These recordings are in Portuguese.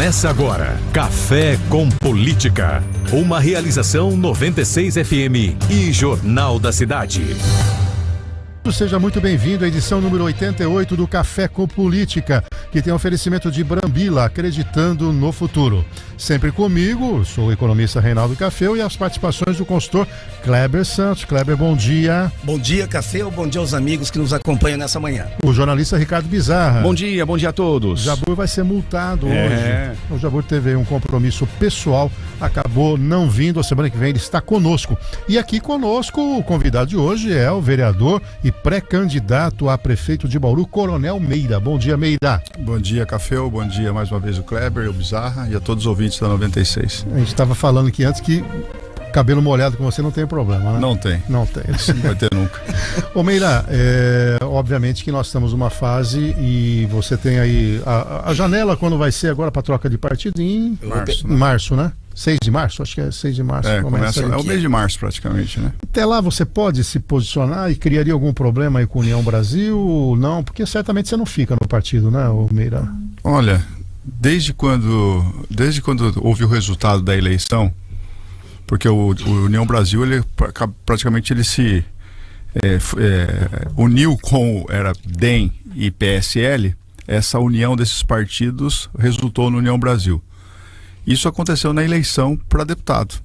Começa agora, Café com Política. Uma realização 96 FM e Jornal da Cidade. Seja muito bem-vindo à edição número 88 do Café com Política, que tem oferecimento de Brambila, acreditando no futuro. Sempre comigo, sou o economista Reinaldo Cafeu e as participações do consultor Kleber Santos. Kleber, bom dia. Bom dia, Cafeu, bom dia aos amigos que nos acompanham nessa manhã. O jornalista Ricardo Bizarra. Bom dia a todos. O Jabur vai ser multado hoje. O Jabur teve um compromisso pessoal, acabou não vindo. A semana que vem ele está conosco. E aqui conosco, o convidado de hoje é o vereador e pré-candidato a prefeito de Bauru, Coronel Meira. Bom dia, Meira. Bom dia, Cafeu. Bom dia mais uma vez o Kleber, o Bizarra e a todos os ouvintes da 96. A gente estava falando aqui antes que cabelo molhado com você não tem problema, né? Não tem. Não tem. Não vai ter nunca. Ô Meira, obviamente que nós estamos numa fase e você tem aí a janela quando vai ser agora para troca de partido em março, né? 6 de março, acho que é 6 de março. É o mês de março praticamente, né? Até lá você pode se posicionar e criaria algum problema aí com a União Brasil? Não, porque certamente você não fica no partido, né, Meira? Olha, desde quando houve o resultado da eleição, porque o União Brasil, ele praticamente ele se uniu com era DEM e PSL. Essa união desses partidos resultou no União Brasil. Isso aconteceu na eleição para deputado,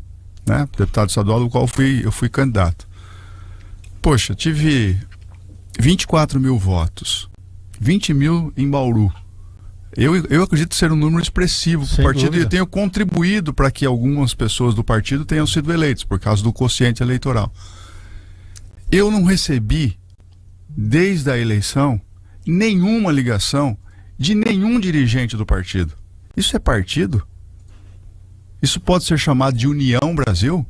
né? Deputado estadual, do qual eu fui candidato. Poxa, tive 24 mil votos, 20 mil em Bauru. Eu acredito ser um número expressivo para o partido e eu tenho contribuído para que algumas pessoas do partido tenham sido eleitas, por causa do quociente eleitoral. Eu não recebi, desde a eleição, nenhuma ligação de nenhum dirigente do partido. Isso é partido? Isso pode ser chamado de União Brasil?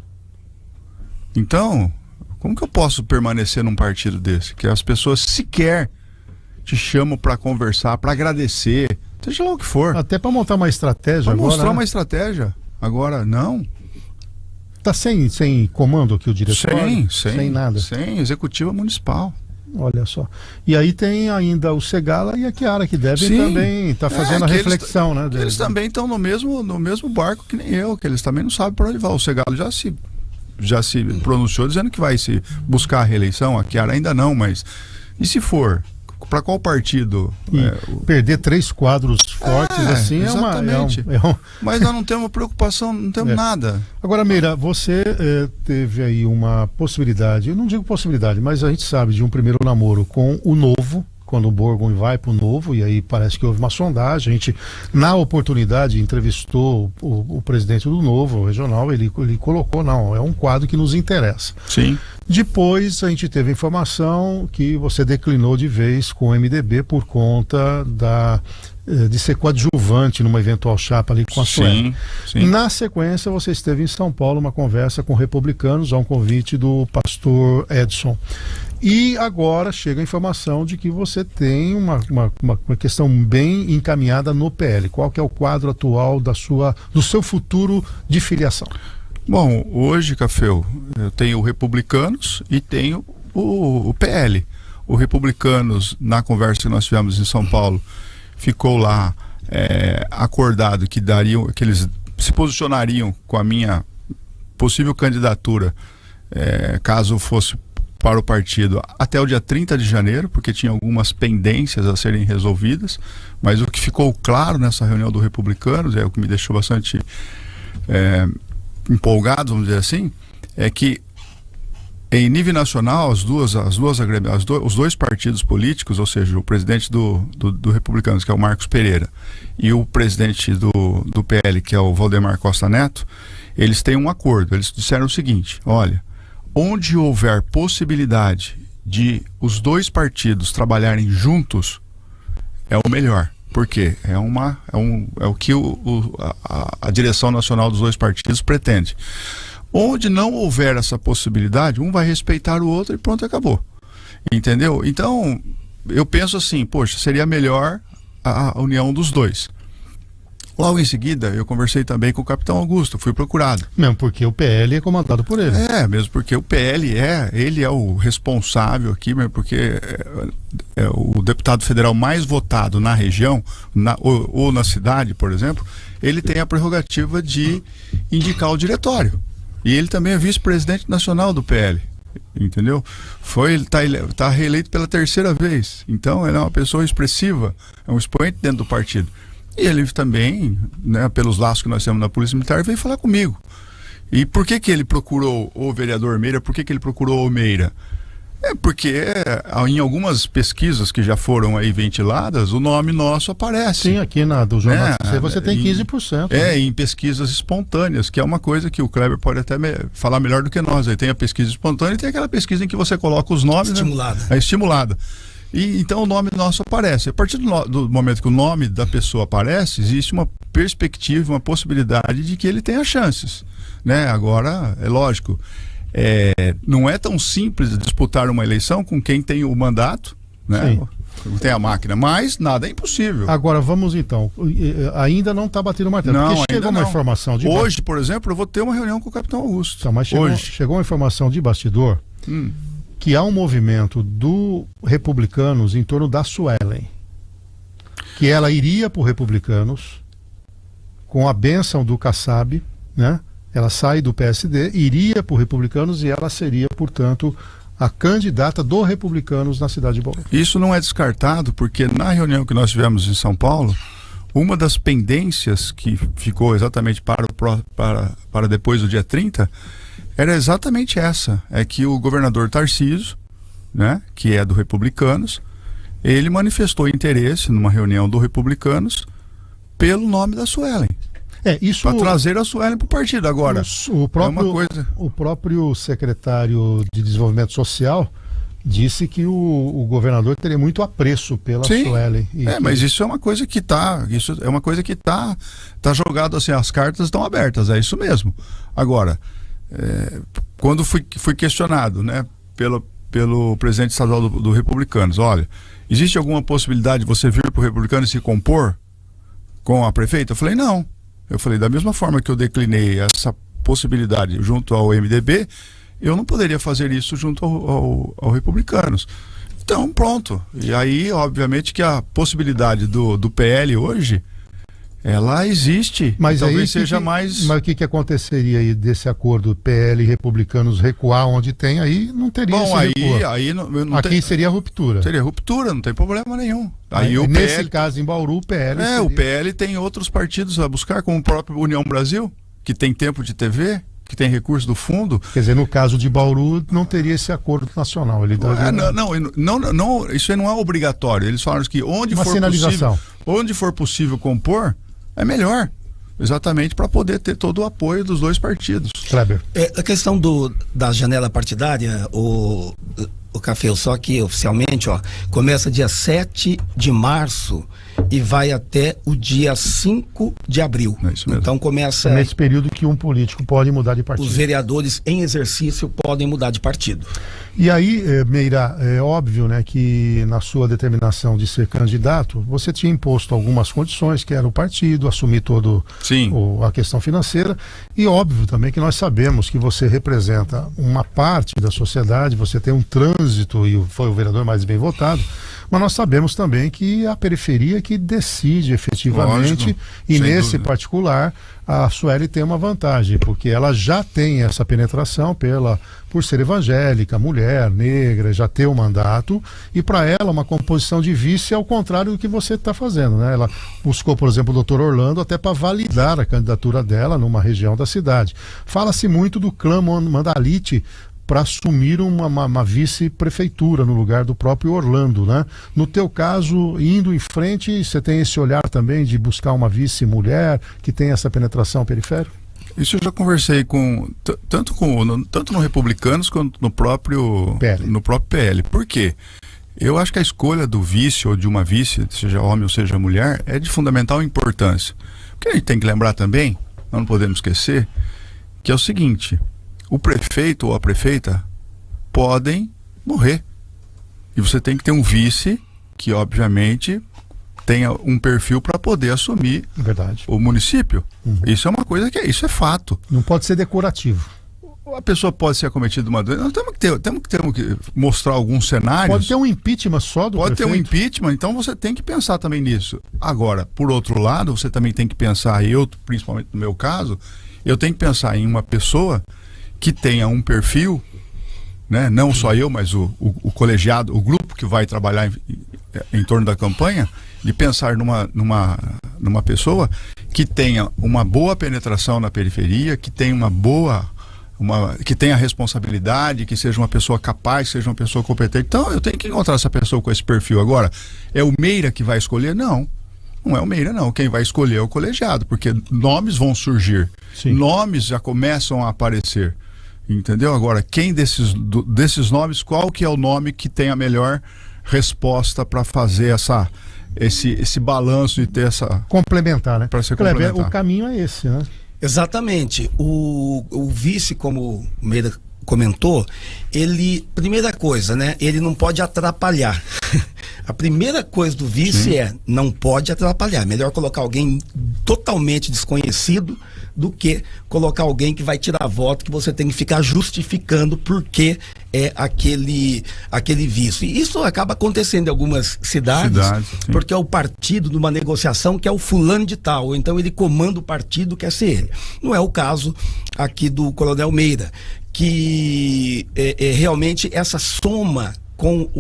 Então, como que eu posso permanecer num partido desse? Que as pessoas sequer te chamam para conversar, para agradecer, seja lá o que for. Até para montar uma estratégia agora. Para mostrar uma estratégia. Agora, não. Tá sem comando aqui o diretório? Sem nada? Sem executiva municipal. Olha só. E aí tem ainda o Segala e a Chiara, que devem também estar fazendo a reflexão, né? Eles também estão no mesmo barco que nem eu, que eles também não sabem para onde vai. O Segala já se pronunciou dizendo que vai se buscar a reeleição, a Chiara ainda não, mas e se for? Para qual partido? Perder 3 quadros fortes assim exatamente. Mas nós não temos preocupação, não temos nada. Agora, Meira, você teve aí uma possibilidade, eu não digo possibilidade, mas a gente sabe de um primeiro namoro com o Novo, quando o Borgon vai para o Novo, e aí parece que houve uma sondagem. A gente, na oportunidade, entrevistou o presidente do Novo, o regional, ele colocou, não, é um quadro que nos interessa. Sim. Depois a gente teve a informação que você declinou de vez com o MDB por conta de ser coadjuvante numa eventual chapa ali com a Sueli. Sim. Na sequência, você esteve em São Paulo, uma conversa com republicanos, a um convite do pastor Edson. E agora chega a informação de que você tem uma questão bem encaminhada no PL. Qual que é o quadro atual do seu futuro de filiação? Bom, hoje, Cafeu, eu tenho o Republicanos e tenho o PL. O Republicanos, na conversa que nós tivemos em São Paulo, ficou lá acordado que eles se posicionariam com a minha possível candidatura, caso fosse para o partido, até o dia 30 de janeiro, porque tinha algumas pendências a serem resolvidas, mas o que ficou claro nessa reunião do Republicanos, o que me deixou bastante empolgado, vamos dizer assim, é que em nível nacional, os dois partidos políticos, ou seja, o presidente do Republicanos, que é o Marcos Pereira, e o presidente do PL, que é o Valdemar Costa Neto, eles têm um acordo. Eles disseram o seguinte: olha, onde houver possibilidade de os dois partidos trabalharem juntos, é o melhor. Por quê? É o que a direção nacional dos dois partidos pretende. Onde não houver essa possibilidade, um vai respeitar o outro e pronto, acabou. Entendeu? Então, eu penso assim, poxa, seria melhor a união dos dois. Logo em seguida, eu conversei também com o capitão Augusto, fui procurado. Mesmo porque o PL é comandado por ele. Mesmo porque o PL ele é o responsável aqui, mesmo porque é o deputado federal mais votado na região, ou na cidade, por exemplo, ele tem a prerrogativa de indicar o diretório. E ele também é vice-presidente nacional do PL. Entendeu? Ele tá reeleito pela 3ª vez. Então ele é uma pessoa expressiva, é um expoente dentro do partido. E ele também, né, pelos laços que nós temos na Polícia Militar, veio falar comigo. E por que ele procurou o vereador Meira? Por que ele procurou o Meira? É porque em algumas pesquisas que já foram aí ventiladas, o nome nosso aparece. Sim, aqui do Jornal você tem 15%. Em pesquisas espontâneas, que é uma coisa que o Kleber pode até falar melhor do que nós. Aí tem a pesquisa espontânea e tem aquela pesquisa em que você coloca os nomes. Estimulada. Né? É estimulada. E então o nome nosso aparece. A partir do momento que o nome da pessoa aparece, existe uma perspectiva, uma possibilidade de que ele tenha chances. Né? Agora, é lógico, não é tão simples disputar uma eleição com quem tem o mandato, né? Tem a máquina, mas nada é impossível. Agora vamos então, ainda não está batendo o martelo, não, porque chegou uma informação de hoje, por exemplo, eu vou ter uma reunião com o Capitão Augusto. Então, mas chegou uma informação de bastidor que há um movimento do Republicanos em torno da Suelen, que ela iria para o Republicanos com a bênção do Kassab, né? Ela sai do PSD, iria para o Republicanos e ela seria, portanto, a candidata do Republicanos na cidade de Bauru. Isso não é descartado, porque na reunião que nós tivemos em São Paulo, uma das pendências que ficou exatamente para depois do dia 30, era exatamente essa, é que o governador Tarcísio, né, que é do Republicanos, ele manifestou interesse numa reunião do Republicanos pelo nome da Suelen. Para trazer a Suelen para o partido. Agora, o próprio secretário de Desenvolvimento Social disse que o governador teria muito apreço pela Suelen. Mas isso é uma coisa que tá jogado assim, as cartas estão abertas, é isso mesmo. Agora, quando fui questionado, né, pelo presidente estadual do Republicanos, olha, existe alguma possibilidade de você vir para o Republicano e se compor com a prefeita? Eu falei, não. Eu falei, da mesma forma que eu declinei essa possibilidade junto ao MDB, eu não poderia fazer isso junto ao Republicanos. Então, pronto. E aí, obviamente, que a possibilidade do PL hoje, ela existe. Mas talvez aí, seja mais... Mas o que aconteceria aí desse acordo PL e Republicanos recuar onde tem? Aí não teria esse recuo. Aí não aqui seria ruptura. Seria ruptura, não tem problema nenhum. Aí nesse caso, em Bauru, o PL seria... o PL tem outros partidos a buscar, como o próprio União Brasil, que tem tempo de TV, que tem recurso do fundo. Quer dizer, no caso de Bauru, não teria esse acordo nacional. Não, isso aí não é obrigatório. Eles falaram que onde for possível compor, é melhor. Exatamente para poder ter todo o apoio dos dois partidos. Kleber. A questão da janela partidária, o Café, só que oficialmente, começa dia 7 de março e vai até o dia 5 de abril. É isso mesmo. Então começa... nesse período que um político pode mudar de partido. Os vereadores em exercício podem mudar de partido. E aí, Meira, é óbvio, né, que na sua determinação de ser candidato, você tinha imposto algumas condições, que era o partido, assumir toda a questão financeira, e óbvio também que nós sabemos que você representa uma parte da sociedade, você tem um trânsito e foi o vereador mais bem votado, mas nós sabemos também que a periferia que decide efetivamente. Lógico, e nesse dúvida. Particular, a Sueli tem uma vantagem, porque ela já tem essa penetração por ser evangélica, mulher, negra, já ter o mandato, e para ela uma composição de vice é ao contrário do que você está fazendo, né? Ela buscou, por exemplo, o Dr. Orlando até para validar a candidatura dela numa região da cidade. Fala-se muito do clã Mandalite para assumir uma vice-prefeitura no lugar do próprio Orlando, né? No teu caso, indo em frente, você tem esse olhar também de buscar uma vice-mulher que tem essa penetração periférica? Isso eu já conversei tanto no Republicanos quanto no próprio PL. Por quê? Eu acho que a escolha do vice ou de uma vice, seja homem ou seja mulher, é de fundamental importância. O que a gente tem que lembrar também, não podemos esquecer, que é o seguinte: o prefeito ou a prefeita podem morrer. E você tem que ter um vice que, obviamente, tenha um perfil para poder assumir o município. Isso é uma coisa isso é fato. Não pode ser decorativo. a pessoa pode ser acometida de uma doença. Nós temos que mostrar alguns cenários. Pode ter um impeachment só do Pode prefeito? ter um impeachment, então você tem que pensar também nisso. Agora, por outro lado, você também tem que pensar, principalmente no meu caso, eu tenho que pensar em uma pessoa que tenha um perfil, né? Não só eu, mas o colegiado, o grupo que vai trabalhar em torno da campanha, de pensar numa pessoa que tenha uma boa penetração na periferia, que tenha que tenha responsabilidade, que seja uma pessoa capaz, seja uma pessoa competente. Então eu tenho que encontrar essa pessoa com esse perfil. Agora, é o Meira que vai escolher? Não é o Meira, não. Quem vai escolher é o colegiado, porque nomes vão surgir. Sim. Nomes já começam a aparecer. Entendeu? Agora, quem desses nomes, qual que é o nome que tem a melhor resposta para fazer esse balanço e ter essa... Complementar, né? Para ser Kleber, complementar. o caminho é esse, né? Exatamente. O vice, como o Meira comentou, primeira coisa, né? Ele não pode atrapalhar. A primeira coisa do vice não pode atrapalhar. Melhor colocar alguém totalmente desconhecido do que colocar alguém que vai tirar voto, que você tem que ficar justificando porque é aquele vice. E isso acaba acontecendo em algumas cidades porque é o partido numa negociação que é o fulano de tal, ou então ele comanda o partido, quer ser ele. Não é o caso aqui do Coronel Meira, que realmente essa soma com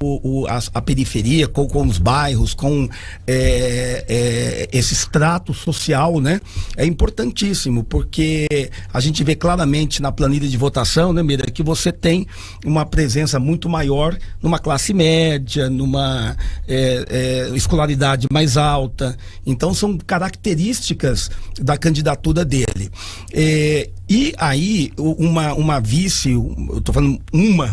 a periferia, com os bairros, com esse extrato social, né? É importantíssimo, porque a gente vê claramente na planilha de votação, né, Meira, que você tem uma presença muito maior numa classe média, numa escolaridade mais alta. Então são características da candidatura dele. E aí, uma vice, eu tô falando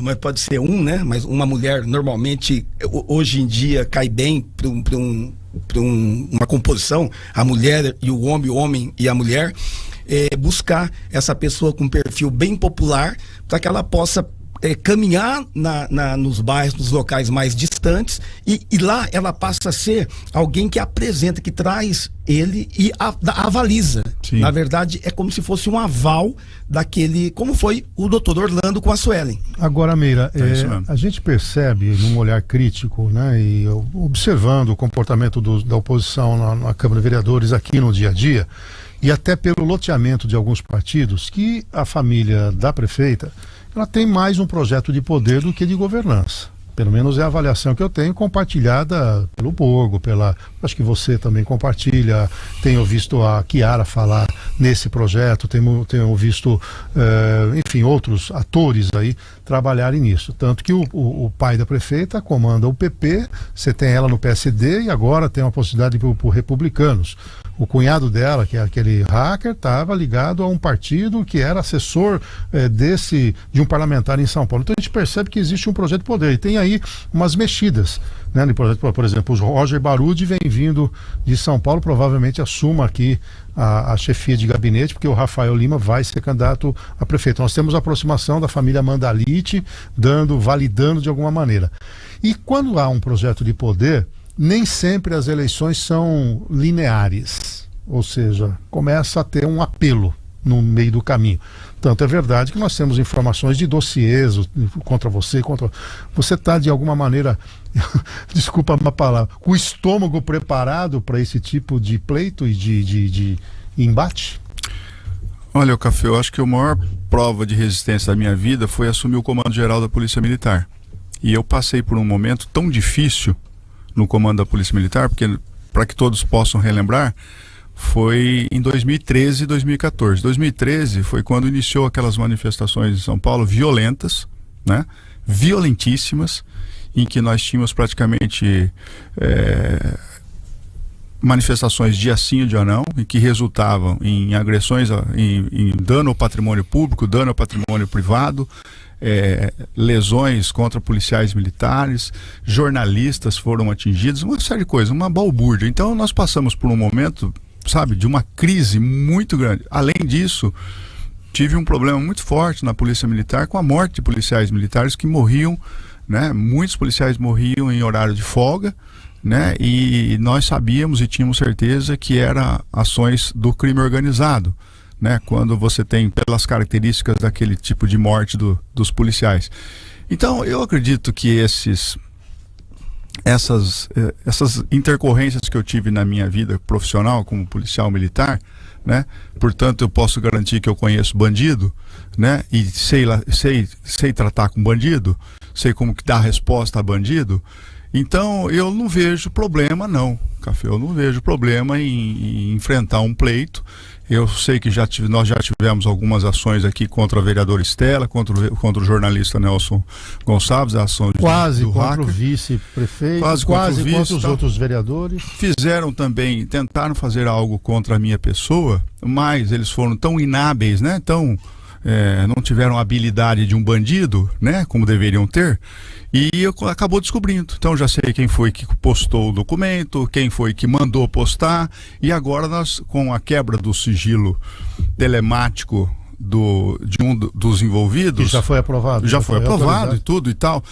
mas pode ser né? Mas uma mulher normalmente, hoje em dia, cai bem para uma composição, a mulher e o homem e a mulher, buscar essa pessoa com perfil bem popular, para que ela possa caminhar nos bairros, nos locais mais distantes, e lá ela passa a ser alguém que apresenta, que traz ele e avaliza. Sim. Na verdade, é como se fosse um aval daquele, como foi o doutor Orlando com a Suelen. Agora, Meira, a gente percebe num olhar crítico, né, e observando o comportamento da oposição na Câmara de Vereadores aqui no dia a dia, e até pelo loteamento de alguns partidos, que a família da prefeita, ela tem mais um projeto de poder do que de governança. Pelo menos é a avaliação que eu tenho, compartilhada pelo Borgo, acho que você também compartilha. Tenho visto a Chiara falar nesse projeto, tenho visto, enfim, outros atores aí trabalharem nisso. Tanto que o pai da prefeita comanda o PP, você tem ela no PSD e agora tem uma possibilidade por Republicanos. O cunhado dela, que é aquele hacker, estava ligado a um partido que era assessor de um parlamentar em São Paulo. Então a gente percebe que existe um projeto de poder e tem aí umas mexidas, né? Por exemplo, o Roger Barudy vem vindo de São Paulo, provavelmente assuma aqui a chefia de gabinete, porque o Rafael Lima vai ser candidato a prefeito. Nós temos a aproximação da família Mandalite, validando de alguma maneira. E quando há um projeto de poder, nem sempre as eleições são lineares, ou seja, começa a ter um apelo no meio do caminho. Tanto é verdade que nós temos informações de dossiês contra você, você está de alguma maneira, desculpa uma palavra, com o estômago preparado para esse tipo de pleito e de embate? Olha, Café, eu acho que a maior prova de resistência da minha vida foi assumir o comando geral da Polícia Militar. E eu passei por um momento tão difícil no comando da Polícia Militar, porque, para que todos possam relembrar, foi em 2013 e 2014. 2013 foi quando iniciou aquelas manifestações em São Paulo violentas, né? Violentíssimas, em que nós tínhamos praticamente manifestações dia sim e dia não, e que resultavam em agressões, em dano ao patrimônio público, dano ao patrimônio privado, lesões contra policiais militares, jornalistas foram atingidos, uma série de coisas, uma balbúrdia. Então nós passamos por um momento, sabe, de uma crise muito grande. Além disso, tive um problema muito forte na Polícia Militar com a morte de policiais militares que morriam, né? Muitos policiais morriam em horário de folga, né? E nós sabíamos e tínhamos certeza que eram ações do crime organizado, né? Quando você tem, pelas características daquele tipo de morte dos policiais. Então, eu acredito que essas intercorrências que eu tive na minha vida profissional como policial militar, né? Portanto, eu posso garantir que eu conheço bandido, né? E sei tratar com bandido, sei como que dar resposta a bandido. Então, eu não vejo problema, não, Café. Eu não vejo problema em enfrentar um pleito. Eu sei que nós já tivemos algumas ações aqui contra a vereadora Estela, contra o jornalista Nelson Gonçalves, a ação quase do contra hacker. O vice-prefeito, quase contra os outros vereadores. Tentaram fazer algo contra a minha pessoa, mas eles foram tão inábeis, né? Não tiveram a habilidade de um bandido, né? Como deveriam ter. E acabou descobrindo. Então já sei quem foi que postou o documento, quem foi que mandou postar. E agora nós, com a quebra do sigilo telemático de um dos envolvidos... Que já foi aprovado. Já foi aprovado autorizado. E tudo e tal.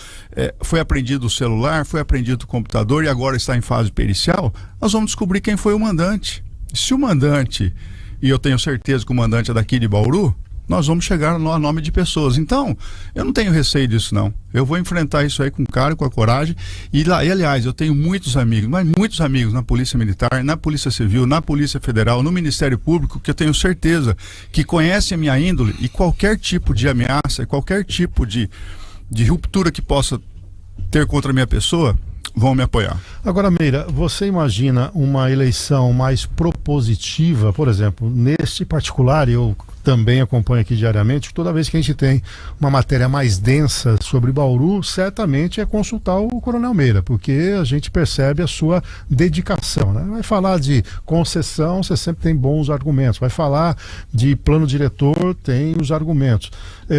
Foi apreendido o celular, foi apreendido o computador e agora está em fase pericial. Nós vamos descobrir quem foi o mandante. Se o mandante, e eu tenho certeza que o mandante é daqui de Bauru, nós vamos chegar no nome de pessoas. Então, eu não tenho receio disso, não. Eu vou enfrentar isso aí com cara, com a coragem. E aliás, eu tenho muitos amigos, mas muitos amigos na Polícia Militar, na Polícia Civil, na Polícia Federal, no Ministério Público, que eu tenho certeza que conhecem a minha índole e qualquer tipo de ameaça, qualquer tipo de ruptura que possa ter contra a minha pessoa, vão me apoiar. Agora, Meira, você imagina uma eleição mais propositiva, por exemplo, neste particular, eu também acompanho aqui diariamente, toda vez que a gente tem uma matéria mais densa sobre Bauru, certamente é consultar o Coronel Meira, porque a gente percebe a sua dedicação, né? Vai falar de concessão, você sempre tem bons argumentos, vai falar de plano diretor, tem os argumentos.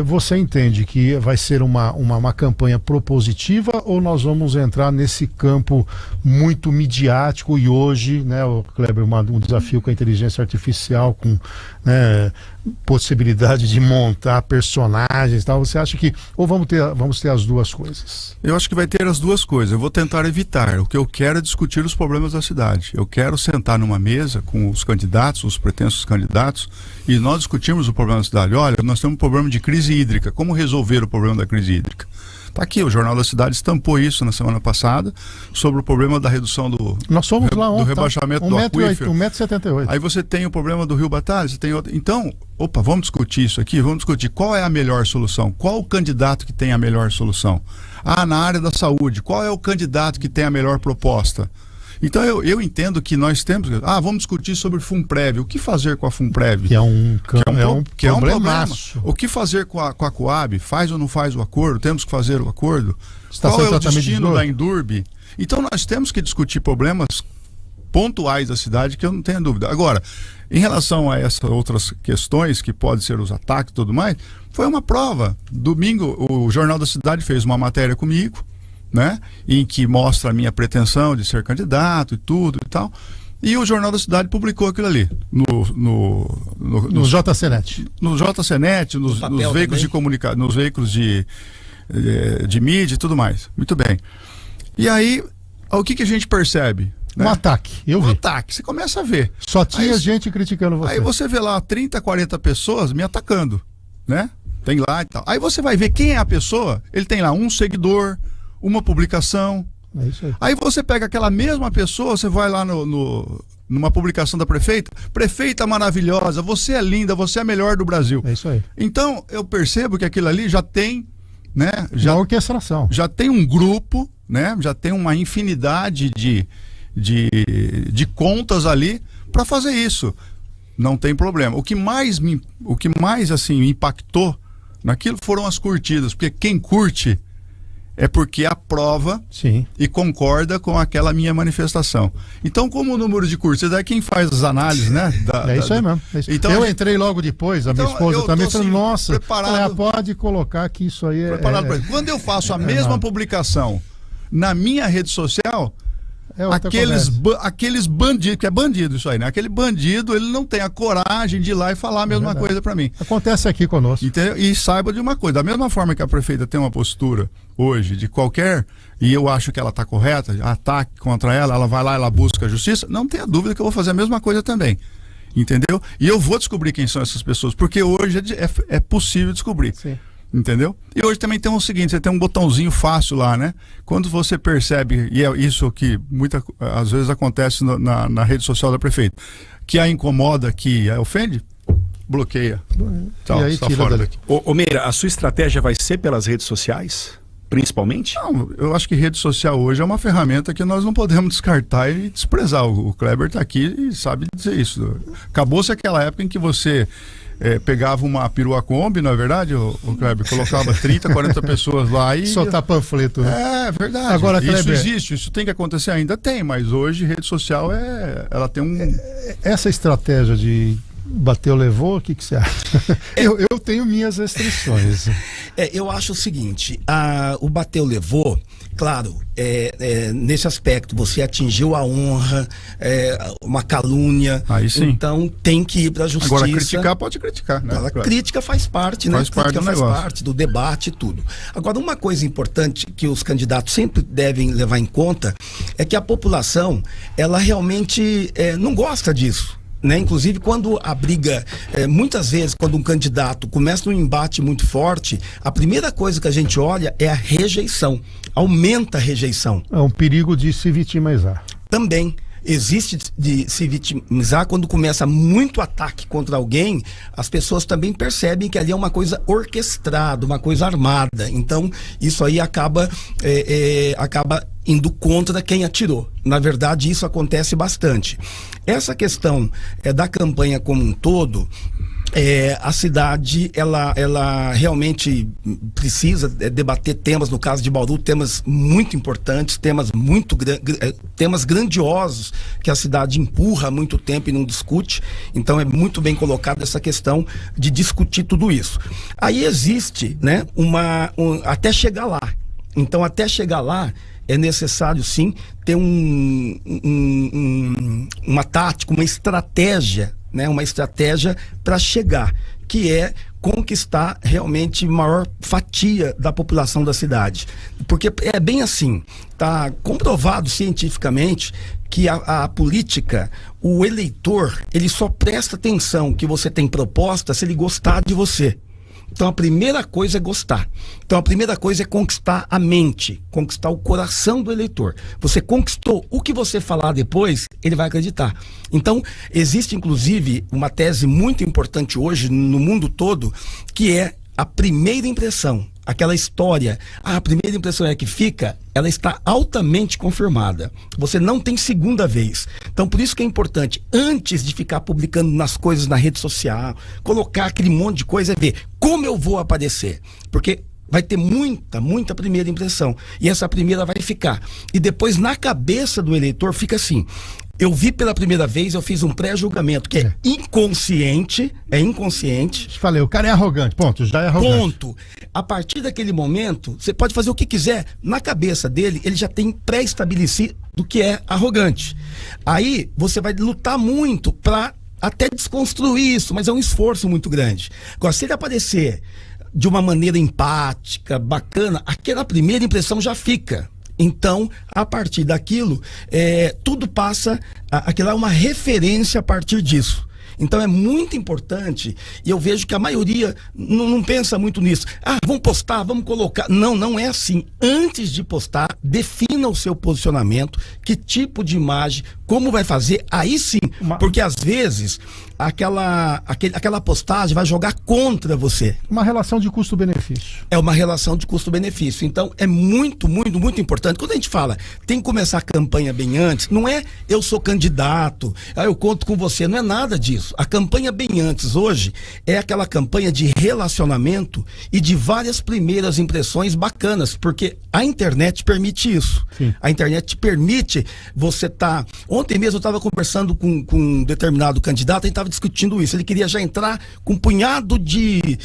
Você entende que vai ser uma campanha propositiva ou nós vamos entrar nesse campo muito midiático e hoje, né, o Kleber, um desafio com a inteligência artificial, com, né, possibilidade de montar personagens e tal, você acha que ou vamos ter as duas coisas? Eu acho que vai ter as duas coisas. Eu vou tentar evitar. O que eu quero é discutir os problemas da cidade. Eu quero sentar numa mesa com os candidatos, os pretensos candidatos, e nós discutirmos o problema da cidade. Olha, nós temos um problema de crise hídrica. Como resolver o problema da crise hídrica? Está aqui, o Jornal da Cidade estampou isso na semana passada, sobre o problema da redução Nós fomos lá ontem, do rebaixamento do aquífero. 1,78 m. Aí você tem o problema do Rio Batalha, você tem outro. Então, vamos discutir isso aqui, vamos discutir qual é a melhor solução, qual o candidato que tem a melhor solução. Na área da saúde, qual é o candidato que tem a melhor proposta? Então eu entendo que nós temos... vamos discutir sobre FUNPREV. O que fazer com a FUNPREV? Que é um problema. O que fazer com a Coab? Faz ou não faz o acordo? Temos que fazer o acordo? Qual é o destino da Endurbe? Então nós temos que discutir problemas pontuais da cidade, que eu não tenho dúvida. Agora, em relação a essas outras questões, que podem ser os ataques e tudo mais, foi uma prova. Domingo, o Jornal da Cidade fez uma matéria comigo, né, em que mostra a minha pretensão de ser candidato e tudo e tal, e o Jornal da Cidade publicou aquilo ali no JCNet, nos veículos de comunicação, nos veículos de mídia e tudo mais. Muito bem. E aí, o que a gente percebe? Um ataque, eu vi. Um ataque, você começa a ver. Só tinha gente criticando você. Aí você vê lá 30, 40 pessoas me atacando, né? Tem lá e tal. Aí você vai ver quem é a pessoa, ele tem lá um seguidor, uma publicação. É isso aí. Aí você pega aquela mesma pessoa, você vai lá numa publicação da prefeita maravilhosa, você é linda, você é a melhor do Brasil. É isso aí. Então eu percebo que aquilo ali já tem, né? Já orquestração. Já tem um grupo, né? Já tem uma infinidade de contas ali para fazer isso. Não tem problema. O que mais assim me impactou naquilo foram as curtidas, porque quem curte é porque aprova. Sim. E concorda com aquela minha manifestação. Então, como o número de curtidas é quem faz as análises, né? Isso aí mesmo. É isso. Então, eu entrei logo depois, minha esposa também falou, nossa, preparado, pode colocar que isso aí é... Quando eu faço a mesma publicação na minha rede social, aqueles bandidos, que é bandido isso aí, né? Aquele bandido, ele não tem a coragem de ir lá e falar a mesma coisa para mim. Acontece aqui conosco. Entendeu? E saiba de uma coisa, da mesma forma que a prefeita tem uma postura hoje de qualquer, e eu acho que ela está correta, ataque contra ela vai lá, ela busca a justiça, não tenha dúvida que eu vou fazer a mesma coisa também. entendeu? E eu vou descobrir quem são essas pessoas, porque hoje é possível descobrir. Sim. Entendeu? E hoje também tem o seguinte, você tem um botãozinho fácil lá, né? Quando você percebe, e é isso que às vezes acontece na rede social da prefeita, que a incomoda, que a ofende, bloqueia. E aí Tá tira fora dali. daqui. Ô Meira, a sua estratégia vai ser pelas redes sociais, principalmente? Não, eu acho que rede social hoje é uma ferramenta que nós não podemos descartar e desprezar. O Kleber está aqui e sabe dizer isso. Acabou-se aquela época em que você pegava uma perua Kombi, não é verdade, o Kleber? Colocava 30, 40 pessoas lá e... Soltar panfleto, né? É verdade. Agora, isso Kleber, existe, isso tem que acontecer, ainda tem, mas hoje rede social ela tem um... Essa estratégia de bateu, levou, o que você acha? Eu tenho minhas restrições. Eu acho o seguinte, o bateu, levou, claro, nesse aspecto, você atingiu a honra, uma calúnia, aí sim. Então tem que ir para a justiça. Agora, criticar pode criticar, né? A crítica faz parte, né? Faz parte do faz negócio. parte do debate e tudo. Agora, uma coisa importante que os candidatos sempre devem levar em conta é que a população, ela realmente não gosta disso. Né? Inclusive, quando a briga, muitas vezes, quando um candidato começa um embate muito forte, a primeira coisa que a gente olha é a rejeição. Aumenta a rejeição. É um perigo de se vitimizar. Também existe de se vitimizar quando começa muito ataque contra alguém, as pessoas também percebem que ali é uma coisa orquestrada, uma coisa armada. Então, isso aí acaba indo contra quem atirou. Na verdade, isso acontece bastante. Essa questão da campanha como um todo, a cidade, ela realmente precisa debater temas, no caso de Bauru, temas muito importantes, temas grandiosos que a cidade empurra há muito tempo e não discute. Então é muito bem colocada essa questão de discutir tudo isso. Aí existe, né, até chegar lá. Então, até chegar lá, é necessário sim ter uma tática, uma estratégia, né? Uma estratégia para chegar, que é conquistar realmente maior fatia da população da cidade. Porque é bem assim, está comprovado cientificamente que a política, o eleitor, ele só presta atenção que você tem proposta se ele gostar de você. Então a primeira coisa é gostar. Então a primeira coisa é conquistar a mente, conquistar o coração do eleitor. Você conquistou, o que você falar depois, ele vai acreditar. Então existe inclusive uma tese muito importante hoje no mundo todo, que é a primeira impressão. Aquela história, a primeira impressão é que fica, ela está altamente confirmada. Você não tem segunda vez. Então, por isso que é importante, antes de ficar publicando nas coisas na rede social, colocar aquele monte de coisa, é ver como eu vou aparecer. Porque vai ter muita primeira impressão. E essa primeira vai ficar. E depois, na cabeça do eleitor, fica assim: eu vi pela primeira vez, eu fiz um pré-julgamento que é inconsciente. Falei, o cara é arrogante, ponto, já é arrogante. Ponto. A partir daquele momento, você pode fazer o que quiser. Na cabeça dele, ele já tem pré-estabelecido do que é arrogante. Aí, você vai lutar muito para até desconstruir isso, mas é um esforço muito grande. Agora, se ele aparecer de uma maneira empática, bacana, aquela primeira impressão já fica. Então, a partir daquilo, tudo passa, aquilo é uma referência a partir disso. Então é muito importante, e eu vejo que a maioria não pensa muito nisso. Vamos postar, vamos colocar. Não é assim. Antes de postar, defina o seu posicionamento, que tipo de imagem, como vai fazer, aí sim. Porque às vezes aquela postagem vai jogar contra você. Uma relação de custo-benefício. É uma relação de custo-benefício. Então é muito importante. Quando a gente fala, tem que começar a campanha bem antes, não é eu sou candidato, eu conto com você, não é nada disso. A campanha bem antes hoje é aquela campanha de relacionamento e de várias primeiras impressões bacanas, porque a internet permite isso. Sim. A internet permite você estar... Ontem mesmo eu estava conversando com um determinado candidato, a gente estava discutindo isso. Ele queria já entrar com um punhado de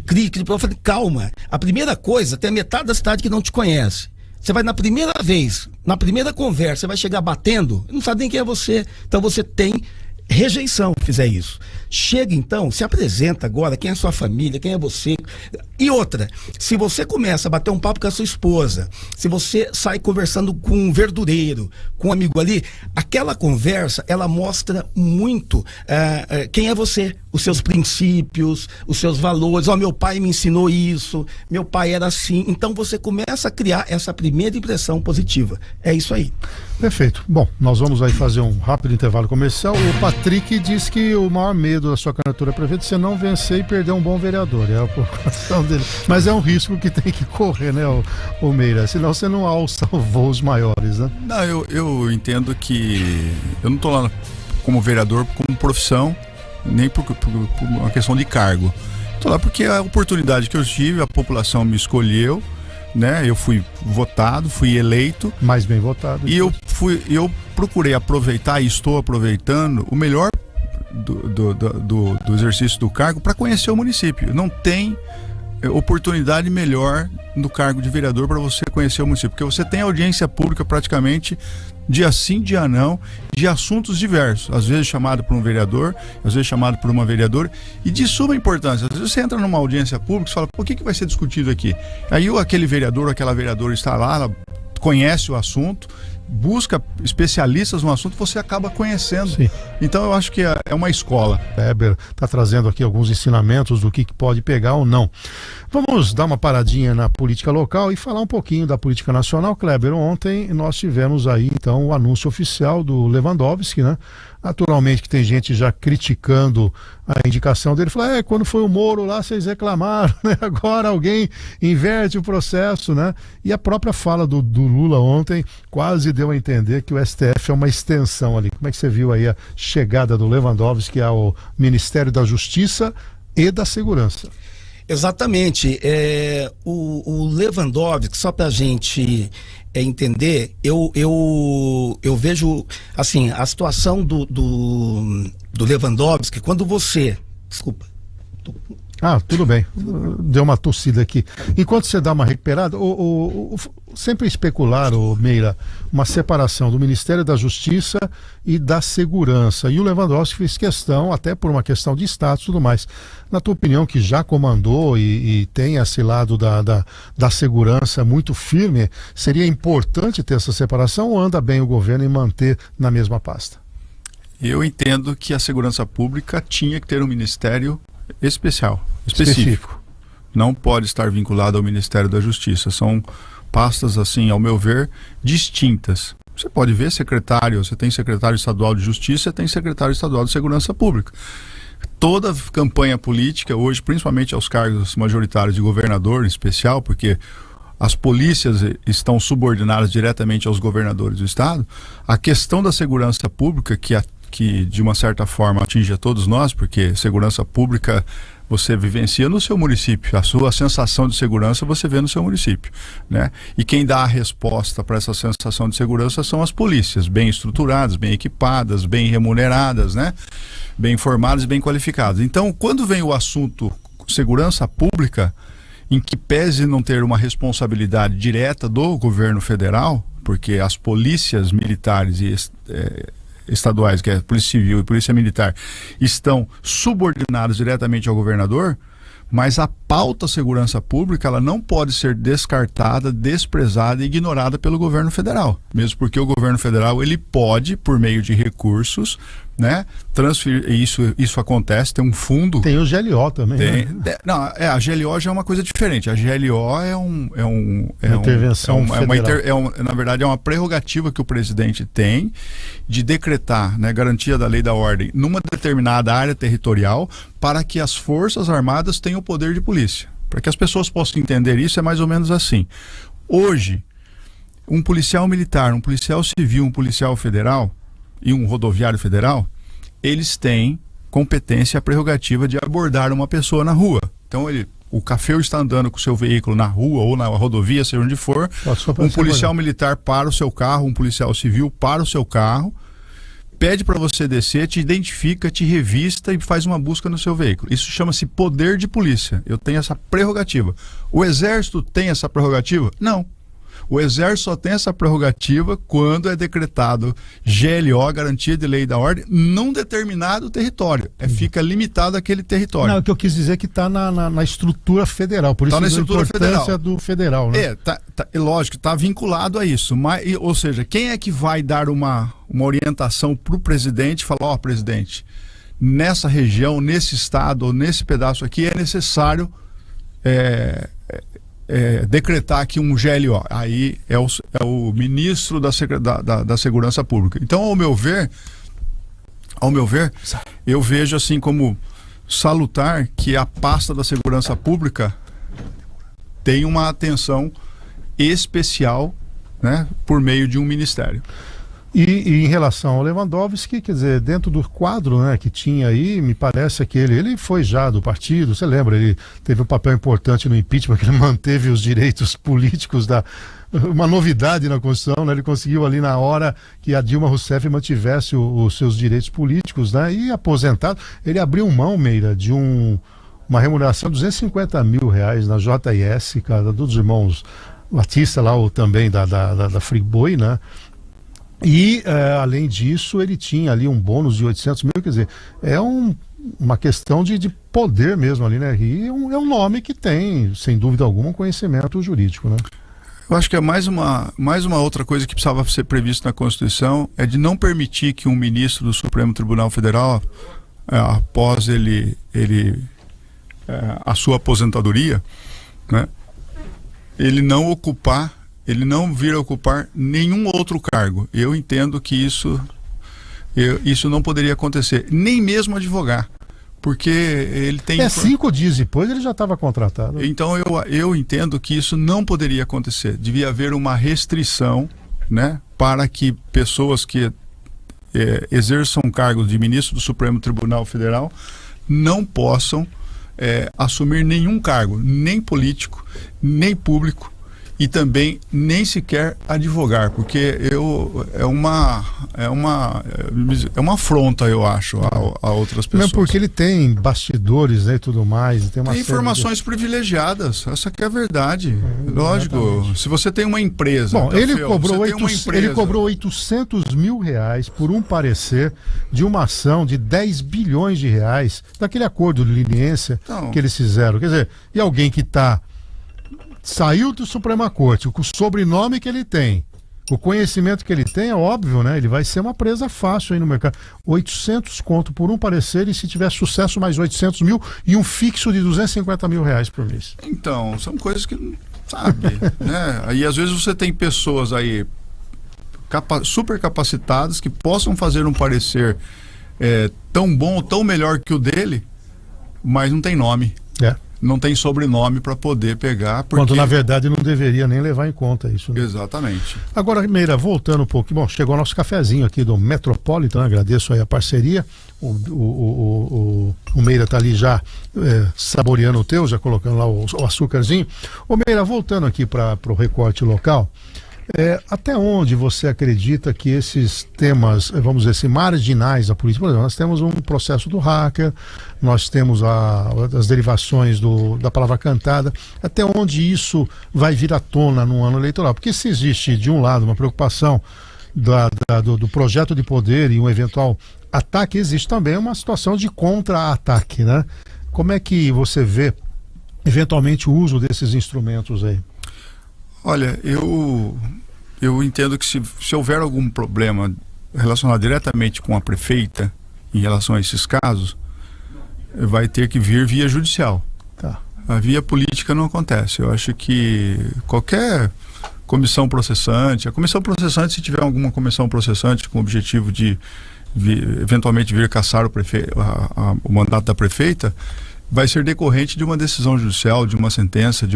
crítica. Eu falei, calma. A primeira coisa, tem a metade da cidade que não te conhece. Você vai na primeira vez, na primeira conversa, você vai chegar batendo, não sabe nem quem é você. Então você tem rejeição fizer isso. Chega então, se apresenta agora, quem é a sua família, quem é você. E outra, se você começa a bater um papo com a sua esposa, se você sai conversando com um verdureiro, com um amigo ali, aquela conversa, ela mostra muito quem é você, os seus princípios, os seus valores. Meu pai me ensinou isso, meu pai era assim. Então você começa a criar essa primeira impressão positiva. É isso aí. Perfeito. Bom, nós vamos aí fazer um rápido intervalo comercial. O Patrick diz que o maior medo da sua candidatura a prefeito é você não vencer e perder um bom vereador. É a preocupação dele. Mas é um risco que tem que correr, né, o Meira? Senão você não alça voos maiores, né? Não, eu entendo que eu não estou lá como vereador como profissão, nem por uma questão de cargo. Estou lá porque a oportunidade que eu tive, a população me escolheu, né? Eu fui votado, fui eleito. Mais bem votado. E eu procurei aproveitar e estou aproveitando o melhor do exercício do cargo para conhecer o município. Não tem oportunidade melhor no cargo de vereador para você conhecer o município, porque você tem audiência pública praticamente dia sim, dia não, de assuntos diversos, às vezes chamado por um vereador, às vezes chamado por uma vereadora, e de suma importância. Às vezes você entra numa audiência pública e fala, o que vai ser discutido aqui? Aí aquele vereador ou aquela vereadora está lá, ela conhece o assunto, busca especialistas no assunto, você acaba conhecendo. Sim. Então eu acho que é uma escola. Weber está trazendo aqui alguns ensinamentos do que pode pegar ou não. Vamos dar uma paradinha na política local e falar um pouquinho da política nacional. Kleber, ontem nós tivemos aí então o anúncio oficial do Lewandowski, né? Naturalmente que tem gente já criticando a indicação dele, fala, quando foi o Moro lá vocês reclamaram, né? Agora alguém inverte o processo, né? E a própria fala do Lula ontem quase deu a entender que o STF é uma extensão ali. Como é que você viu aí a chegada do Lewandowski ao Ministério da Justiça e da Segurança? Exatamente. O Lewandowski, só para a gente entender, eu vejo assim, a situação do Lewandowski, quando você... Desculpa. Tudo bem. Deu uma tossida aqui. Enquanto você dá uma recuperada, sempre especularam, Meira, uma separação do Ministério da Justiça e da Segurança. E o Lewandowski fez questão, até por uma questão de status e tudo mais. Na tua opinião, que já comandou e tem esse lado da segurança muito firme, seria importante ter essa separação ou anda bem o governo em manter na mesma pasta? Eu entendo que a segurança pública tinha que ter um ministério específico. Não pode estar vinculado ao Ministério da Justiça. São pastas, assim, ao meu ver, distintas. Você pode ver você tem secretário estadual de Justiça, tem secretário estadual de Segurança Pública. Toda campanha política, hoje, principalmente aos cargos majoritários de governador, em especial, porque as polícias estão subordinadas diretamente aos governadores do estado, a questão da segurança pública, que de uma certa forma atinge a todos nós, porque segurança pública você vivencia no seu município, a sua sensação de segurança você vê no seu município, né? E quem dá a resposta para essa sensação de segurança são as polícias, bem estruturadas, bem equipadas, bem remuneradas, né? Bem formadas e bem qualificadas. Então, quando vem o assunto segurança pública, em que pese não ter uma responsabilidade direta do governo federal, porque as polícias militares e estaduais, que é Polícia Civil e Polícia Militar, estão subordinados diretamente ao governador, mas a pauta segurança pública ela não pode ser descartada, desprezada e ignorada pelo governo federal, mesmo porque o governo federal ele pode, por meio de recursos, né, transferir, isso acontece, tem um fundo. Tem o GLO também, né? Não, a GLO já é uma coisa diferente. A GLO é uma intervenção federal. Na verdade, é uma prerrogativa que o presidente tem de decretar, né, garantia da lei e da ordem numa determinada área territorial para que as Forças Armadas tenham o poder de polícia. Para que as pessoas possam entender isso, é mais ou menos assim. Hoje, um policial militar, um policial civil, um policial federal e um rodoviário federal, eles têm competência e a prerrogativa de abordar uma pessoa na rua. Então o cafeu está andando com o seu veículo na rua ou na rodovia, seja onde for, um policial militar para o seu carro, um policial civil para o seu carro, pede para você descer, te identifica, te revista e faz uma busca no seu veículo. Isso chama-se poder de polícia. Eu tenho essa prerrogativa. O Exército tem essa prerrogativa? Não. O Exército só tem essa prerrogativa quando é decretado GLO, Garantia de Lei e da Ordem, num determinado território. Fica limitado àquele território. Não, o que eu quis dizer é que está na estrutura federal, por isso na a estrutura importância do federal, né? Lógico, está vinculado a isso. Ou seja, quem é que vai dar uma orientação para o presidente e falar, presidente, nessa região, nesse estado, ou nesse pedaço aqui, é necessário decretar aqui um GLO. Aí é o ministro da Segurança Pública. Então, ao meu ver, eu vejo assim como salutar que a pasta da Segurança Pública tem uma atenção especial, né, por meio de um ministério. E em relação ao Lewandowski, quer dizer, dentro do quadro, né, que tinha aí, me parece que ele foi já do partido, você lembra, ele teve um papel importante no impeachment, que ele manteve os direitos políticos uma novidade na Constituição, né, ele conseguiu ali na hora que a Dilma Rousseff mantivesse os seus direitos políticos, né, e aposentado, ele abriu mão, Meira, de uma remuneração de R$250 mil na JIS, cara, dos irmãos Batista lá, ou também da Friboi, né? E, além disso, ele tinha ali um bônus de 800 mil, quer dizer, uma questão de poder mesmo ali, né? E é um nome que tem, sem dúvida alguma, um conhecimento jurídico, né? Eu acho que é mais uma outra coisa que precisava ser prevista na Constituição, é de não permitir que um ministro do Supremo Tribunal Federal, após a sua aposentadoria, né, ele não vir a ocupar nenhum outro cargo. Eu entendo que isso não poderia acontecer, nem mesmo advogar, porque ele tem... 5 dias depois ele já estava contratado. Então eu entendo que isso não poderia acontecer. Devia haver uma restrição, né, para que pessoas que exerçam cargos de ministro do Supremo Tribunal Federal não possam assumir nenhum cargo, nem político, nem público, e também nem sequer advogar, porque é uma afronta, eu acho, a outras pessoas. Não, porque ele tem bastidores, né, e tudo mais. Tem informações privilegiadas, essa que é a verdade. Lógico, exatamente. Se você tem uma empresa... Bom, ele cobrou 800 mil reais por um parecer de uma ação de 10 bilhões de reais, daquele acordo de leniência que eles fizeram. Quer dizer, e alguém que saiu do Suprema Corte, com o sobrenome que ele tem, o conhecimento que ele tem, é óbvio, né? Ele vai ser uma presa fácil aí no mercado. 800 conto por um parecer, e se tiver sucesso, mais 800 mil e um fixo de 250 mil reais por mês. Então, são coisas que, sabe, né? Aí às vezes você tem pessoas aí super capacitadas que possam fazer um parecer tão bom, tão melhor que o dele, mas não tem nome. Não tem sobrenome para poder pegar. Quando na verdade não deveria nem levar em conta isso, né? Exatamente. Agora, Meira, voltando um pouco, bom, chegou o nosso cafezinho aqui do Metropolitan, agradeço aí a parceria. O Meira tá ali já saboreando o teu, já colocando lá o açúcarzinho. Ô Meira, voltando aqui para o recorte local, até onde você acredita que esses temas, vamos dizer assim, marginais da política, por exemplo, nós temos um processo do hacker, nós temos as derivações da palavra cantada, até onde isso vai vir à tona no ano eleitoral? Porque se existe, de um lado, uma preocupação do projeto de poder e um eventual ataque, existe também uma situação de contra-ataque, né? Como é que você vê, eventualmente, o uso desses instrumentos aí? Olha, eu entendo que se houver algum problema relacionado diretamente com a prefeita em relação a esses casos, vai ter que vir via judicial. Tá. A via política não acontece. Eu acho que qualquer comissão processante, se tiver alguma comissão processante com o objetivo de eventualmente vir caçar o mandato da prefeita, vai ser decorrente de uma decisão judicial, de uma sentença,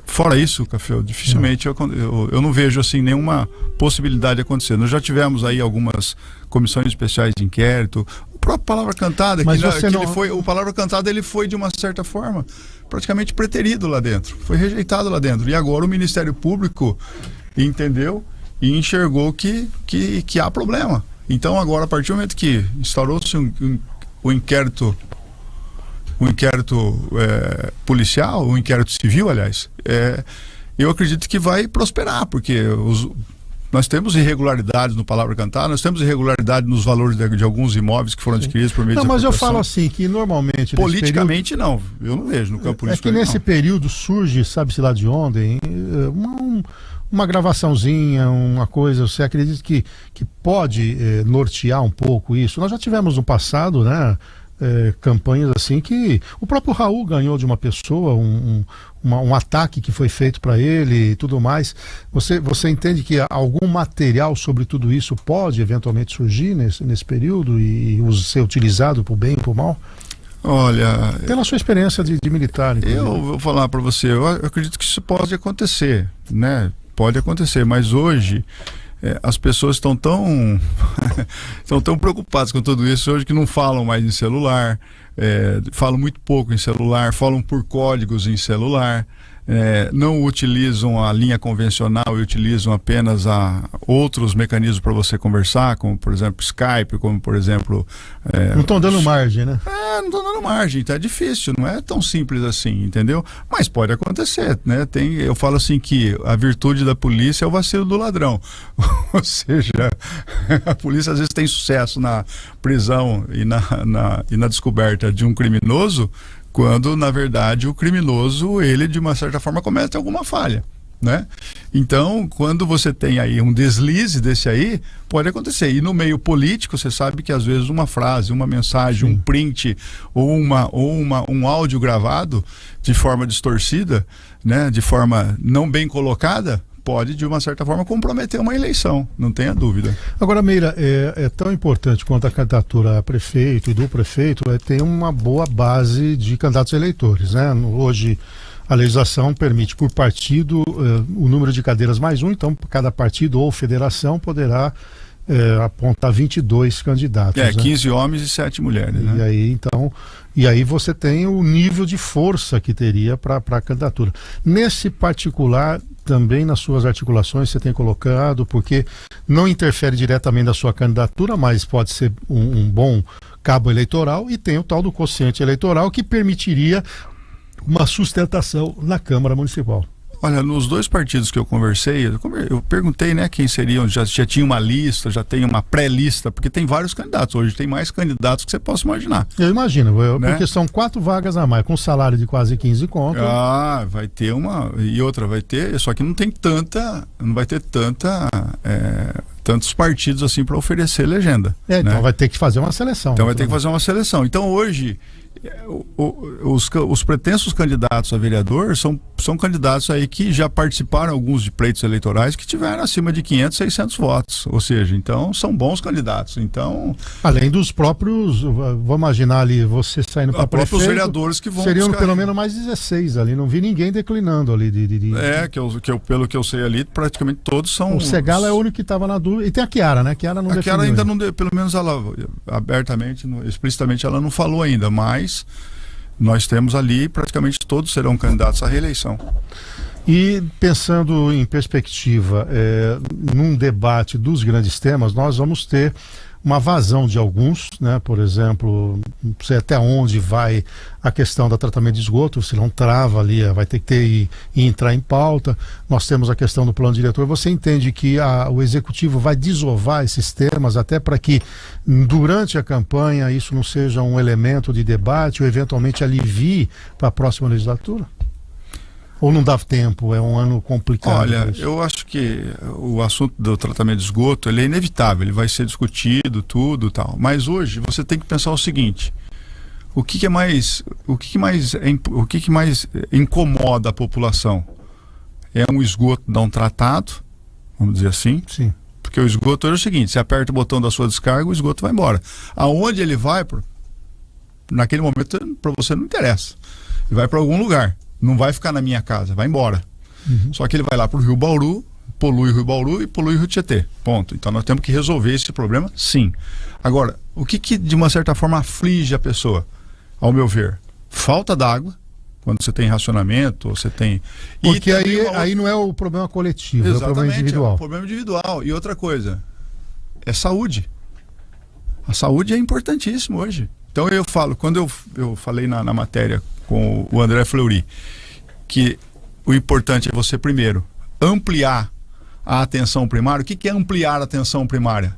Fora isso, Café, dificilmente eu não vejo assim nenhuma possibilidade de acontecer. Nós já tivemos aí algumas comissões especiais de inquérito. A própria palavra cantada, o palavra cantada ele foi de uma certa forma praticamente preterido lá dentro, foi rejeitado lá dentro. E agora o Ministério Público entendeu e enxergou que há problema. Então agora, a partir do momento que instaurou-se o inquérito policial, o inquérito civil, aliás, eu acredito que vai prosperar, porque nós temos irregularidades no Palavra Cantada, nós temos irregularidade nos valores de alguns imóveis que foram adquiridos por meio de mas eu expropriação. falo assim, que normalmente... Politicamente não, eu não vejo no campo político. É que nesse período surge, sabe-se lá de onde, uma gravaçãozinha, uma coisa, você acredita que pode nortear um pouco isso? Nós já tivemos no passado, né, campanhas assim que o próprio Raul ganhou de uma pessoa, um ataque que foi feito para ele e tudo mais. Você entende que algum material sobre tudo isso pode eventualmente surgir nesse período e ser utilizado para o bem e para o mal? Olha, pela sua experiência de militar, inclusive. Eu vou falar para você, eu acredito que isso pode acontecer, né? Pode acontecer, mas hoje as pessoas estão tão preocupadas com tudo isso hoje que não falam mais em celular, falam muito pouco em celular, falam por códigos em celular, não utilizam a linha convencional e utilizam apenas outros mecanismos para você conversar, como por exemplo Skype, como por exemplo... não estão dando margem, né? Não estão dando margem, então é difícil, não é tão simples assim, entendeu? Mas pode acontecer, né? Eu falo assim que a virtude da polícia é o vacilo do ladrão, ou seja, a polícia às vezes tem sucesso na prisão e na descoberta de um criminoso, quando na verdade o criminoso, ele de uma certa forma comete alguma falha, né? Então, quando você tem aí um deslize desse aí, pode acontecer. E no meio político, você sabe que às vezes uma frase, uma mensagem, um print ou um áudio gravado de forma distorcida, né, de forma não bem colocada, pode de uma certa forma comprometer uma eleição, não tenha dúvida. Agora, Meira, é tão importante quanto a candidatura a prefeito e do prefeito ter uma boa base de candidatos eleitores, né? Hoje a legislação permite por partido o número de cadeiras mais um, então cada partido ou federação poderá apontar 22 candidatos. 15 homens e 7 mulheres, né? E aí você tem o nível de força que teria para a candidatura. Nesse particular, também nas suas articulações você tem colocado, porque não interfere diretamente na sua candidatura, mas pode ser um bom cabo eleitoral, e tem o tal do quociente eleitoral que permitiria uma sustentação na Câmara Municipal. Olha, nos dois partidos que eu conversei, eu perguntei, né, quem seriam, já tinha uma lista, já tem uma pré-lista, porque tem vários candidatos, hoje tem mais candidatos que você possa imaginar. Eu imagino, né? Porque são 4 vagas a mais, com salário de quase 15 conto. Vai ter e outra vai ter, só que não vai ter tantos partidos assim para oferecer legenda. Então né? vai ter que fazer uma seleção. Então vai ter que fazer uma seleção. Então hoje os pretensos candidatos a vereador são candidatos aí que já participaram alguns de pleitos eleitorais que tiveram acima de 500, 600 votos, ou seja, então são bons candidatos. Então, além dos próprios, vou imaginar ali você saindo para prefeito, próprios vereadores que vão seriam pelo menos mais 16 ali, não vi ninguém declinando ali pelo que eu sei ali, praticamente todos são. O Segala é o único que estava na dúvida, e tem a Chiara, né? A Chiara ainda não, pelo menos ela abertamente, explicitamente ela não falou ainda, mas nós temos ali, praticamente todos serão candidatos à reeleição. E pensando em perspectiva, num debate dos grandes temas, nós vamos ter uma vazão de alguns, né? Por exemplo, não sei até onde vai a questão do tratamento de esgoto, se não trava ali, vai ter que ter e entrar em pauta. Nós temos a questão do plano diretor. Você entende que o executivo vai desovar esses temas até para que durante a campanha isso não seja um elemento de debate ou eventualmente alivie para a próxima legislatura? Ou não dá tempo? É um ano complicado? Olha, eu acho que o assunto do tratamento de esgoto, ele é inevitável, ele vai ser discutido, tudo tal. Mas hoje você tem que pensar o seguinte: o que mais incomoda a população? É um esgoto não tratado, vamos dizer assim? Sim. Porque o esgoto é o seguinte: você aperta o botão da sua descarga, o esgoto vai embora. Aonde ele vai, naquele momento, para você não interessa. Ele vai para algum lugar. Não vai ficar na minha casa, vai embora. Só que ele vai lá para o Rio Bauru, polui o Rio Bauru e polui o Rio Tietê. Ponto. Então nós temos que resolver esse problema, sim. Agora, o que de uma certa forma aflige a pessoa, ao meu ver? Falta d'água, quando você tem racionamento, você tem... Porque aí não é o problema coletivo, exatamente, é o problema individual. É o problema individual. E outra coisa, é saúde. A saúde é importantíssima hoje. Então eu falo, quando eu falei na matéria com o André Fleury, que o importante é você, primeiro, ampliar a atenção primária. O que é ampliar a atenção primária?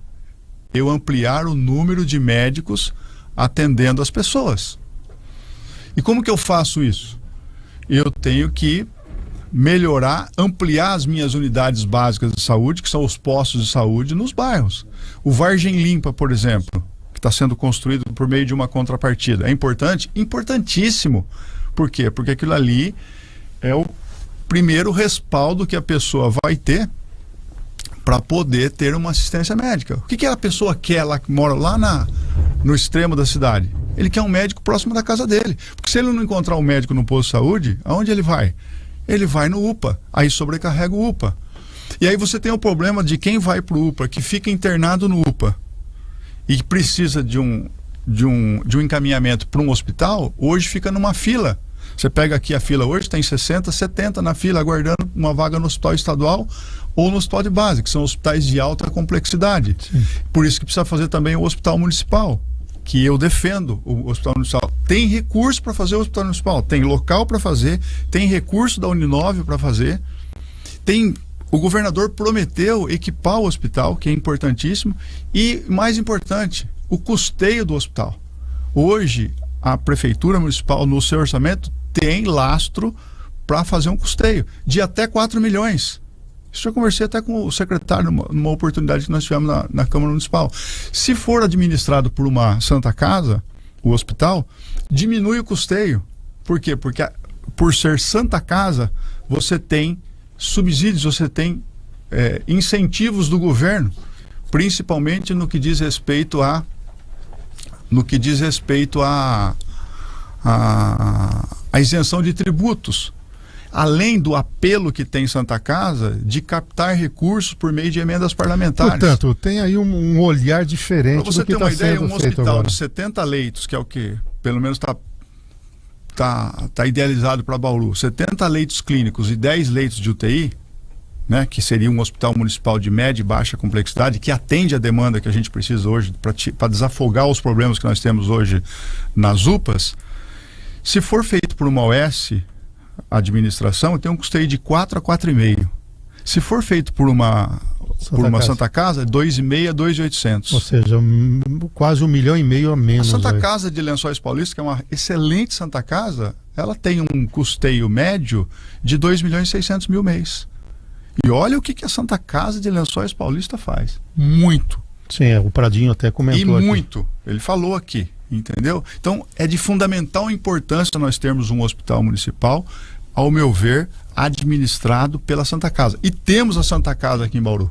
Eu ampliar o número de médicos atendendo as pessoas. E como que eu faço isso? Eu tenho que melhorar, ampliar as minhas unidades básicas de saúde, que são os postos de saúde nos bairros. O Vargem Limpa, por exemplo, que está sendo construído por meio de uma contrapartida. É importante? Importantíssimo. Por quê? Porque aquilo ali é o primeiro respaldo que a pessoa vai ter para poder ter uma assistência médica. O que a pessoa quer lá, que mora lá no extremo da cidade? Ele quer um médico próximo da casa dele. Porque se ele não encontrar um médico no posto de saúde, aonde ele vai? Ele vai no UPA. Aí sobrecarrega o UPA. E aí você tem o problema de quem vai para o UPA, que fica internado no UPA e precisa de um encaminhamento para um hospital, hoje fica numa fila. Você pega aqui a fila hoje, tem 60, 70 na fila aguardando uma vaga no hospital estadual ou no hospital de base, que são hospitais de alta complexidade. Sim. Por isso que precisa fazer também o hospital municipal, que eu defendo o hospital municipal. Tem recurso para fazer o hospital municipal, tem local para fazer, tem recurso da Uninove para fazer, o governador prometeu equipar o hospital, que é importantíssimo, e mais importante, o custeio do hospital. Hoje, a prefeitura municipal, no seu orçamento, tem lastro para fazer um custeio de até 4 milhões. Isso eu conversei até com o secretário numa oportunidade que nós tivemos na Câmara Municipal. Se for administrado por uma Santa Casa, o hospital, diminui o custeio. Por quê? Porque por ser Santa Casa, você tem subsídios, você tem incentivos do governo, principalmente no que diz respeito a isenção de tributos, além do apelo que tem Santa Casa de captar recursos por meio de emendas parlamentares. Portanto, tem aí um olhar diferente do que está sendo feito agora. Para você ter uma ideia, um hospital de 70 leitos, que é o que pelo menos está idealizado para Bauru, 70 leitos clínicos e 10 leitos de UTI, né, que seria um hospital municipal de média e baixa complexidade, que atende a demanda que a gente precisa hoje para desafogar os problemas que nós temos hoje nas UPAs. Se for feito por uma OS, administração, tem um custeio de 4 a 4,5. Se for feito por uma Santa Casa, 2,5 a 2,800. Ou seja, quase 1,5 milhão a menos. A Santa Casa de Lençóis Paulista, que é uma excelente Santa Casa, ela tem um custeio médio de 2.600.000 mês. E olha o que a Santa Casa de Lençóis Paulista faz. Muito. Sim, o Pradinho até comentou aqui. Muito. Ele falou aqui, entendeu? Então, é de fundamental importância nós termos um hospital municipal, ao meu ver, administrado pela Santa Casa. E temos a Santa Casa aqui em Bauru.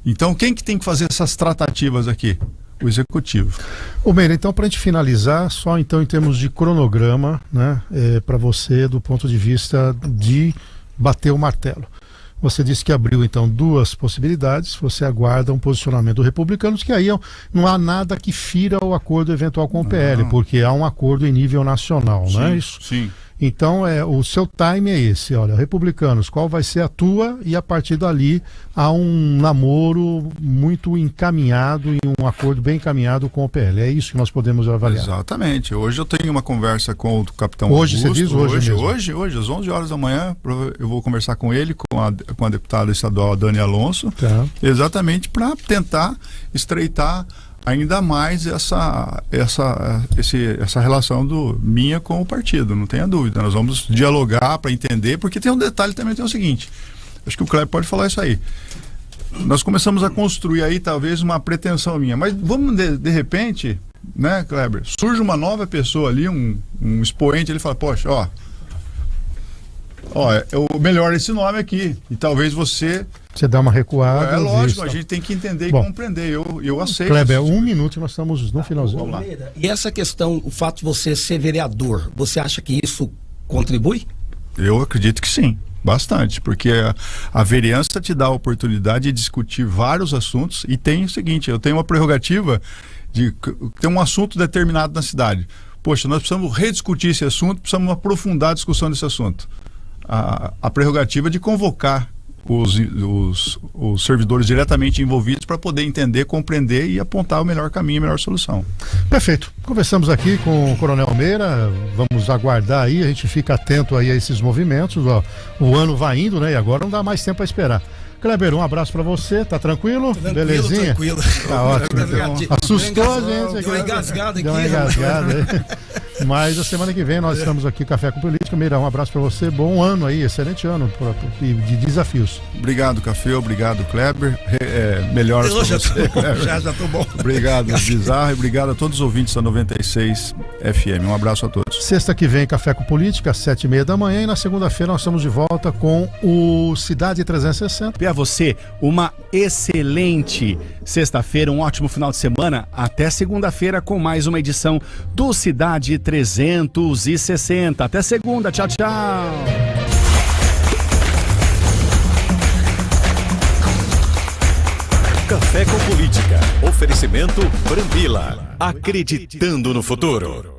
Então, quem que tem que fazer essas tratativas aqui? O Executivo. Ô Meira, então, para a gente finalizar, só então em termos de cronograma, né, para você, do ponto de vista de bater o martelo. Você disse que abriu, então, 2 possibilidades. Você aguarda um posicionamento do Republicanos, que aí não há nada que fira o acordo eventual com o PL, porque há um acordo em nível nacional, não é isso? Sim. Então, o seu time é esse, olha, Republicanos, qual vai ser a tua, e a partir dali há um namoro muito encaminhado e um acordo bem encaminhado com o PL. É isso que nós podemos avaliar. Exatamente. Hoje eu tenho uma conversa com o capitão Augusto. Hoje, você diz hoje mesmo? Hoje, às 11 horas da manhã, eu vou conversar com ele, com a deputada estadual Dani Alonso, exatamente para tentar estreitar ainda mais essa relação minha com o partido, não tenha dúvida. Nós vamos dialogar para entender, porque tem um detalhe também, tem o seguinte, acho que o Kleber pode falar isso aí. Nós começamos a construir aí talvez uma pretensão minha, mas vamos de repente, né, Kleber, surge uma nova pessoa ali, um expoente, ele fala, poxa, eu melhoro esse nome aqui, e talvez você dá uma recuada. É lógico, a gente tem que entender e compreender. Eu aceito. Kleber, 1 minuto e nós estamos no finalzinho. Vamos lá. E essa questão, o fato de você ser vereador, você acha que isso contribui? Eu acredito que sim, bastante, porque a vereança te dá a oportunidade de discutir vários assuntos, e tem o seguinte, eu tenho uma prerrogativa de ter um assunto determinado na cidade. Poxa, nós precisamos rediscutir esse assunto, precisamos aprofundar a discussão desse assunto. A prerrogativa de convocar os servidores diretamente envolvidos para poder entender, compreender e apontar o melhor caminho, a melhor solução. Perfeito. Conversamos aqui com o Coronel Meira, vamos aguardar aí, a gente fica atento aí a esses movimentos, ó. O ano vai indo, né? E agora não dá mais tempo para esperar. Kleber, um abraço pra você, tá tranquilo? Belezinha? Tranquilo. Tá ótimo. Assustou a gente aqui. Deu uma engasgada aqui. Deu uma engasgada aí. Mas a semana que vem nós estamos aqui, Café com Política. Meira, um abraço pra você, bom ano aí, excelente ano de desafios. Obrigado, Café, obrigado, Kleber. Melhoras pra você, Kleber. Já tô bom. Obrigado, Bizarro, e obrigado a todos os ouvintes da 96 FM. Um abraço a todos. Sexta que vem, Café com Política, às 7h30 da manhã, e na segunda-feira nós estamos de volta com o Cidade 360. E a você, uma excelente sexta-feira, um ótimo final de semana. Até segunda-feira com mais uma edição do Cidade 360. Até segunda, tchau, tchau. Café com Política. Oferecimento Brambila. Acreditando no futuro.